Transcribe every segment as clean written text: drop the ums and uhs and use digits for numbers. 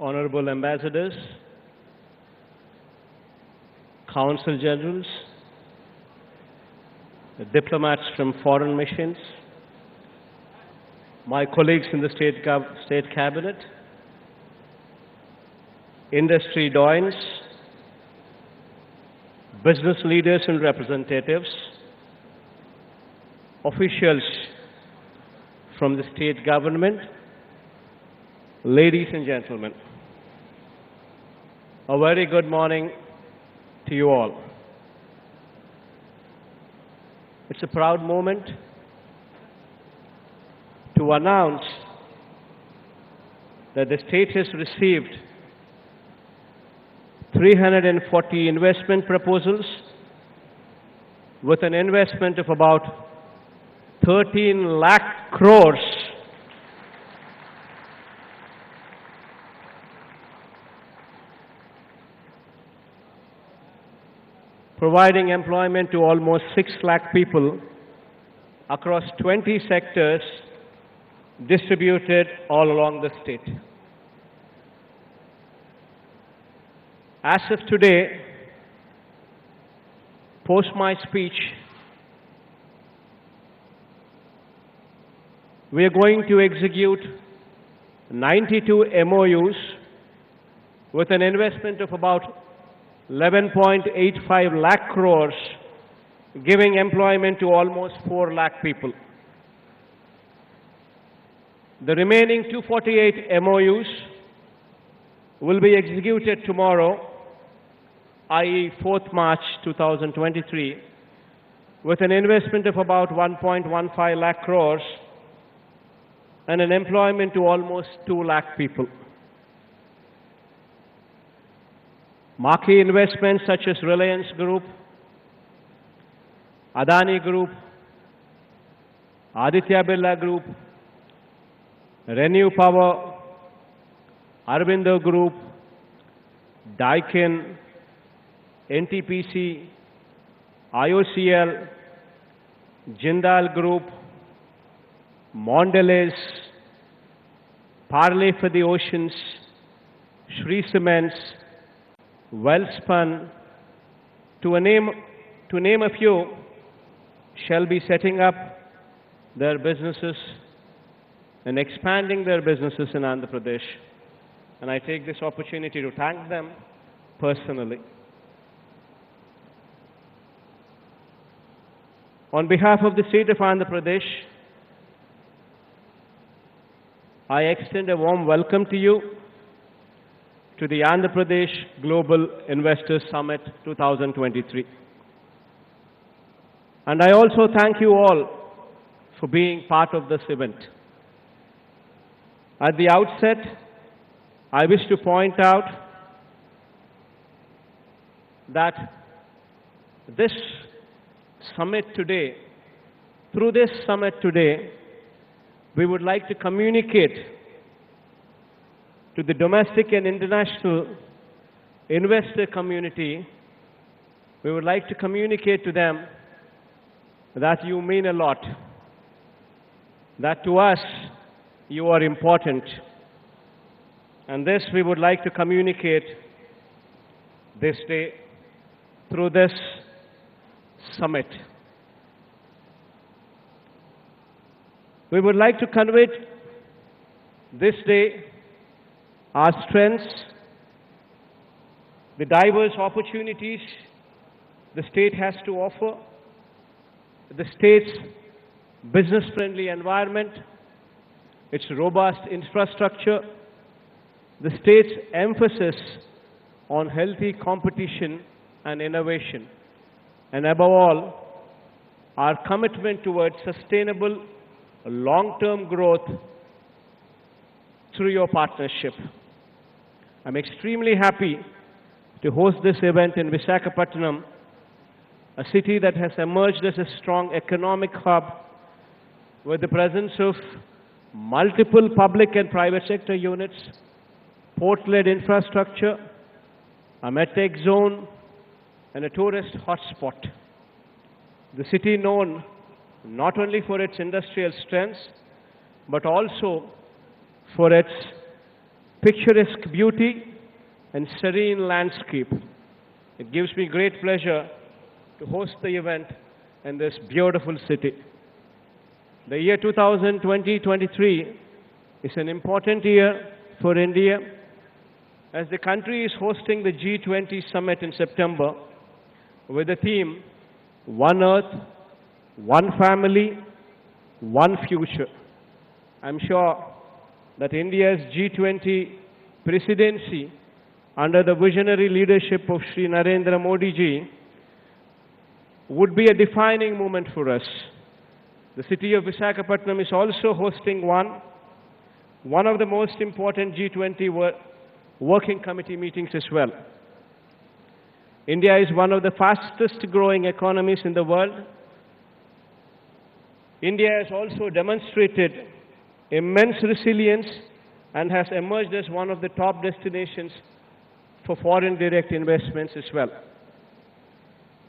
Honorable Ambassadors, Consul Generals, the diplomats from foreign missions, my colleagues in the State Cabinet, industry doyens, business leaders and representatives, officials from the state government, ladies and gentlemen, a very good morning to you all. It's a proud moment to announce that the state has received 340 investment proposals with an investment of about 13 lakh crores providing employment to almost 6 lakh people across 20 sectors distributed all along the state. As of today, post my speech, we are going to execute 92 MOUs with an investment of about 11.85 lakh crores, giving employment to almost 4 lakh people. The remaining 248 MOUs will be executed tomorrow, i.e. 4th March 2023, with an investment of about 1.15 lakh crores and an employment to almost 2 lakh people. Marquee investments such as Reliance Group, Adani Group, Aditya Birla Group, Renew Power, Aurobindo Group, Daikin, NTPC, IOCL, Jindal Group, Mondelez, Parley for the Oceans, Shree Cements, Wellspun, to name a few, shall be setting up their businesses and expanding their businesses in Andhra Pradesh. And I take this opportunity to thank them personally. On behalf of the state of Andhra Pradesh, I extend a warm welcome to you to the Andhra Pradesh Global Investors Summit 2023. And I also thank you all for being part of this event. At the outset, I wish to point out that this summit today, through this summit today, we would like to communicate to the domestic and international investor community, we would like to communicate to them that you mean a lot, that to us you are important. And this we would like to communicate this day through this summit. We would like to convey this day our strengths, the diverse opportunities the state has to offer, the state's business-friendly environment, its robust infrastructure, the state's emphasis on healthy competition and innovation, and above all, our commitment towards sustainable long-term growth through your partnership. I'm extremely happy to host this event in Visakhapatnam, a city that has emerged as a strong economic hub with the presence of multiple public and private sector units, port-led infrastructure, a medtech zone, and a tourist hotspot. The city known not only for its industrial strengths, but also for its picturesque beauty and serene landscape. It gives me great pleasure to host the event in this beautiful city. The year 2020-23 is an important year for India as the country is hosting the G20 summit in September with the theme One Earth, One Family, One Future. I'm sure that India's G20 presidency under the visionary leadership of Shri Narendra Modi ji would be a defining moment for us. The city of Visakhapatnam is also hosting one of the most important G20 working committee meetings as well. India is one of the fastest growing economies in the world. India has also demonstrated immense resilience and has emerged as one of the top destinations for foreign direct investments as well.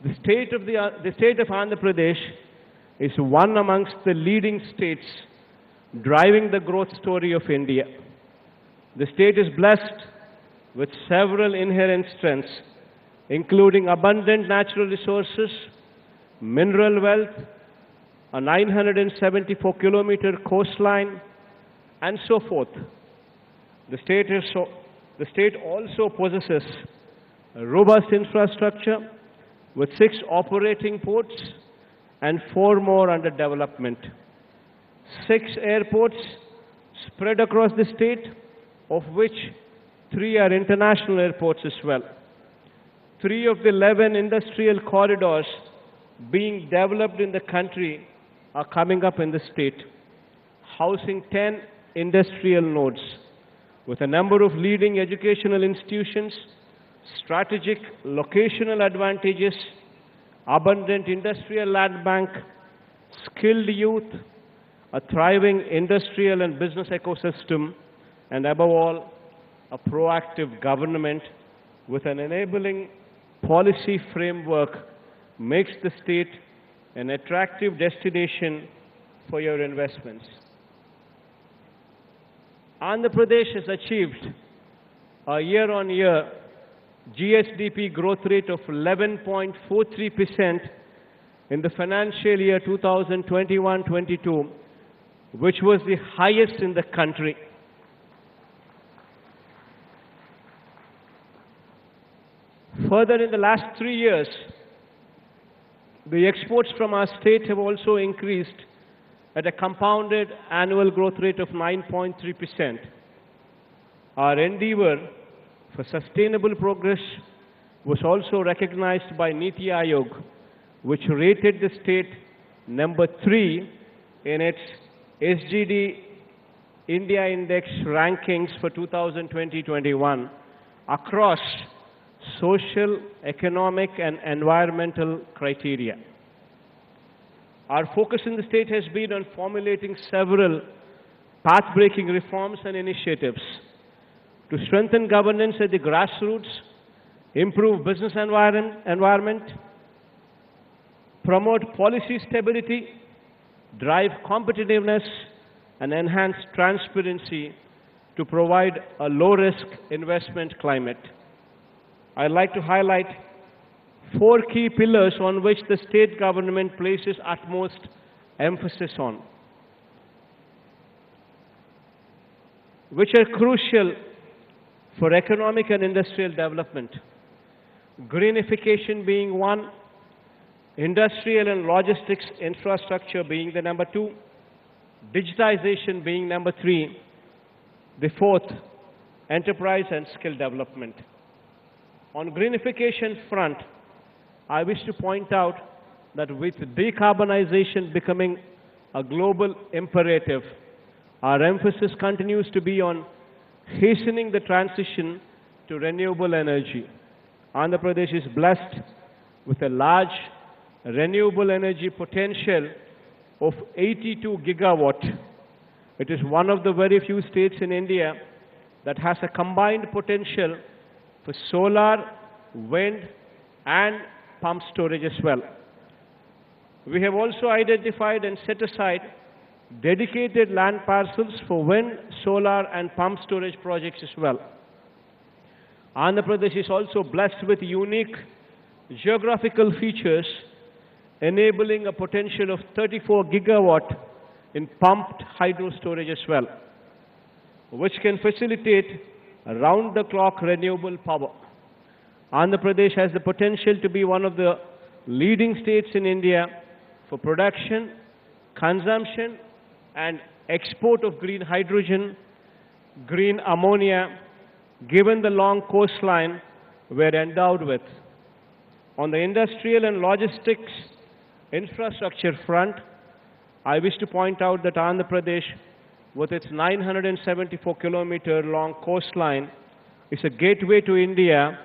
The state of Andhra Pradesh is one amongst the leading states driving the growth story of India. The state is blessed with several inherent strengths, including abundant natural resources, mineral wealth, a 974-kilometer coastline, and so forth. The state also possesses a robust infrastructure with 6 operating ports and 4 more under development. 6 airports spread across the state, of which 3 are international airports as well. 3 of the 11 industrial corridors being developed in the country are coming up in the state, housing 10 industrial nodes with a number of leading educational institutions, strategic locational advantages, abundant industrial land bank, skilled youth, a thriving industrial and business ecosystem, and above all, a proactive government with an enabling policy framework makes the state an attractive destination for your investments. Andhra Pradesh has achieved a year-on-year GSDP growth rate of 11.43% in the financial year 2021-22, which was the highest in the country. Further, in the last 3 years, the exports from our state have also increased at a compounded annual growth rate of 9.3%. Our endeavor for sustainable progress was also recognized by Niti Aayog, which rated the state number 3 in its SGD India Index rankings for 2020-21 across social, economic, and environmental criteria. Our focus in the state has been on formulating several path-breaking reforms and initiatives to strengthen governance at the grassroots, improve business environment, promote policy stability, drive competitiveness, and enhance transparency to provide a low-risk investment climate. I'd like to highlight 4 key pillars on which the state government places utmost emphasis on, which are crucial for economic and industrial development. Greenification being 1, industrial and logistics infrastructure being the number 2, digitization being number 3, the 4th, enterprise and skill development. On greenification front, I wish to point out that with decarbonization becoming a global imperative, our emphasis continues to be on hastening the transition to renewable energy. Andhra Pradesh is blessed with a large renewable energy potential of 82 gigawatt. It is one of the very few states in India that has a combined potential for solar, wind, and pump storage as well. We have also identified and set aside dedicated land parcels for wind, solar and pump storage projects as well. Andhra Pradesh is also blessed with unique geographical features enabling a potential of 34 gigawatt in pumped hydro storage as well, which can facilitate round-the-clock renewable power. Andhra Pradesh has the potential to be one of the leading states in India for production, consumption and export of green hydrogen, green ammonia, given the long coastline we're endowed with. On the industrial and logistics infrastructure front, I wish to point out that Andhra Pradesh, with its 974-kilometer long coastline, is a gateway to India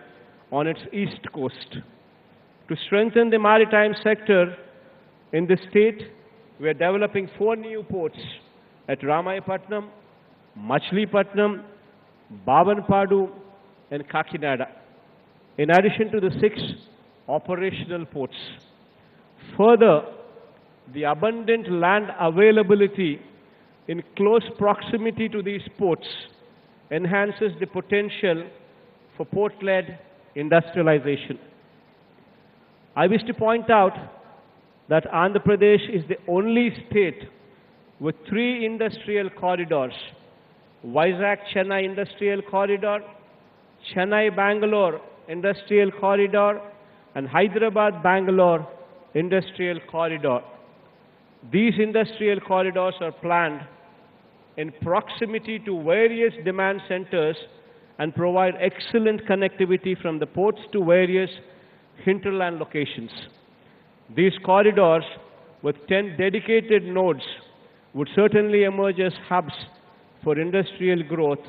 on its east coast. To strengthen the maritime sector in the state, we are developing 4 new ports at Ramayapatnam, Machilipatnam, Bavanpadu and Kakinada, in addition to the 6 operational ports. Further, the abundant land availability in close proximity to these ports enhances the potential for port-led industrialization. I wish to point out that Andhra Pradesh is the only state with 3 industrial corridors: Vizag-Chennai Industrial Corridor, Chennai-Bangalore Industrial Corridor, and Hyderabad-Bangalore Industrial Corridor. These industrial corridors are planned in proximity to various demand centers and provide excellent connectivity from the ports to various hinterland locations. These corridors, with 10 dedicated nodes, would certainly emerge as hubs for industrial growth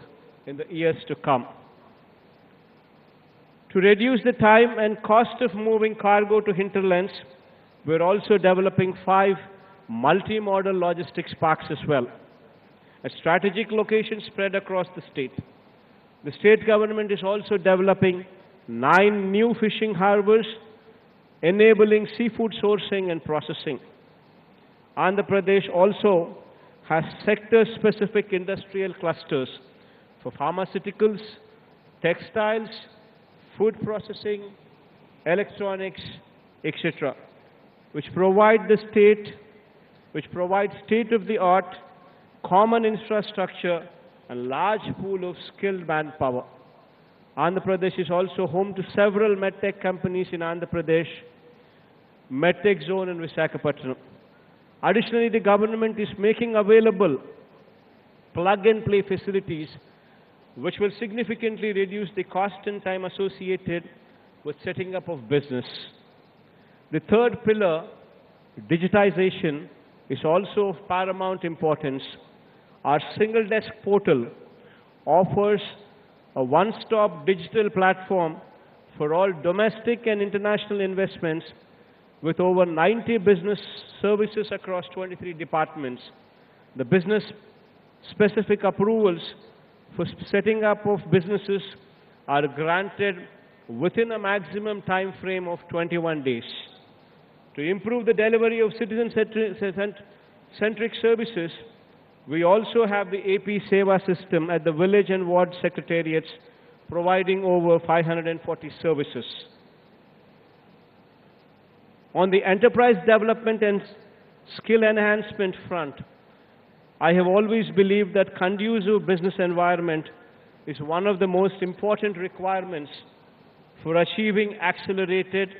in the years to come. To reduce the time and cost of moving cargo to hinterlands, we're also developing 5 multi-modal logistics parks as well, at strategic locations spread across the state. The state government is also developing 9 new fishing harbors, enabling seafood sourcing and processing. Andhra Pradesh also has sector-specific industrial clusters for pharmaceuticals, textiles, food processing, electronics, etc., which provide state-of-the-art common infrastructure and large pool of skilled manpower. Andhra Pradesh is also home to several medtech companies in Andhra Pradesh, medtech zone in Visakhapatnam. Additionally, the government is making available plug-and-play facilities which will significantly reduce the cost and time associated with setting up of business. The third pillar, digitization, is also of paramount importance. Our single desk portal offers a one-stop digital platform for all domestic and international investments with over 90 business services across 23 departments. The business-specific approvals for setting up of businesses are granted within a maximum time frame of 21 days. To improve the delivery of citizen-centric services, we also have the AP Seva system at the village and ward secretariats, providing over 540 services. On the enterprise development and skill enhancement front, I have always believed that conducive business environment is one of the most important requirements for achieving accelerated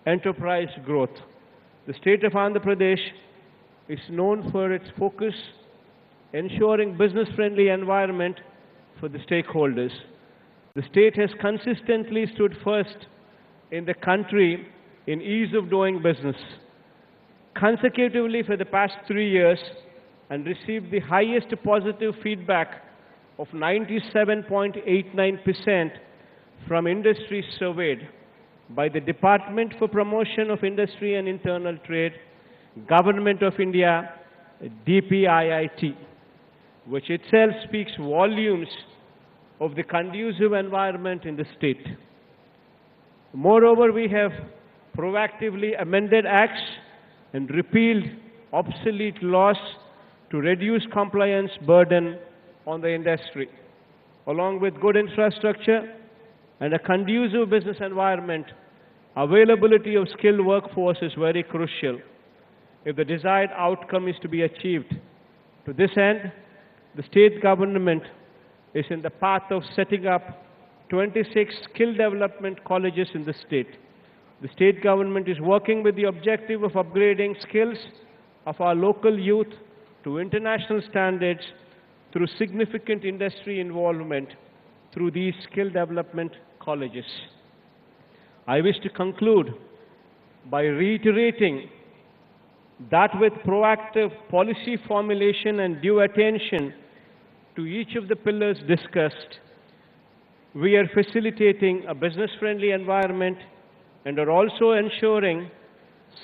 enterprise growth. The state of Andhra Pradesh is known for its focus ensuring business-friendly environment for the stakeholders. The state has consistently stood first in the country in ease of doing business, consecutively for the past 3 years, and received the highest positive feedback of 97.89% from industry surveyed by the Department for Promotion of Industry and Internal Trade, Government of India, DPIIT, which itself speaks volumes of the conducive environment in the state. Moreover, we have proactively amended acts and repealed obsolete laws to reduce compliance burden on the industry. Along with good infrastructure and a conducive business environment, availability of skilled workforce is very crucial if the desired outcome is to be achieved. To this end, the state government is in the path of setting up 26 skill development colleges in the state. The state government is working with the objective of upgrading skills of our local youth to international standards through significant industry involvement through these skill development colleges. I wish to conclude by reiterating that with proactive policy formulation and due attention to each of the pillars discussed, we are facilitating a business-friendly environment and are also ensuring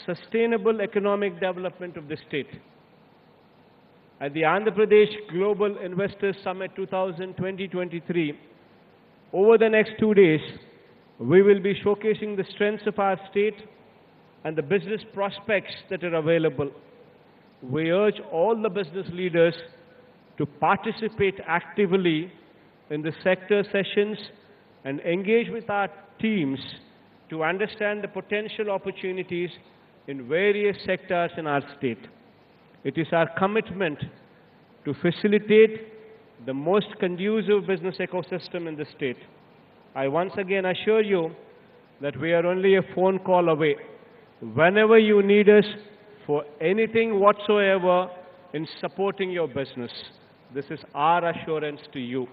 sustainable economic development of the state. At the Andhra Pradesh Global Investors Summit 2020-23, over the next 2 days, we will be showcasing the strengths of our state and the business prospects that are available. We urge all the business leaders to participate actively in the sector sessions and engage with our teams to understand the potential opportunities in various sectors in our state. It is our commitment to facilitate the most conducive business ecosystem in the state. I once again assure you that we are only a phone call away. Whenever you need us for anything whatsoever in supporting your business, this is our assurance to you.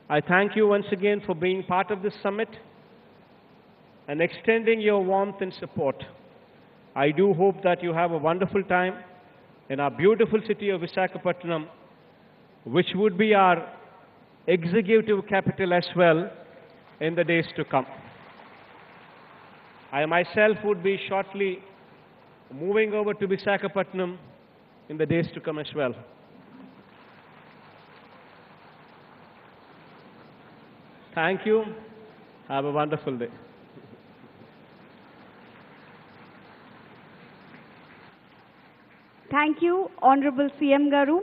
I thank you once again for being part of this summit and extending your warmth and support. I do hope that you have a wonderful time in our beautiful city of Visakhapatnam, which would be our executive capital as well in the days to come. I myself would be shortly moving over to Visakhapatnam in the days to come as well. Thank you. Have a wonderful day. Thank you, Honorable CM Garu.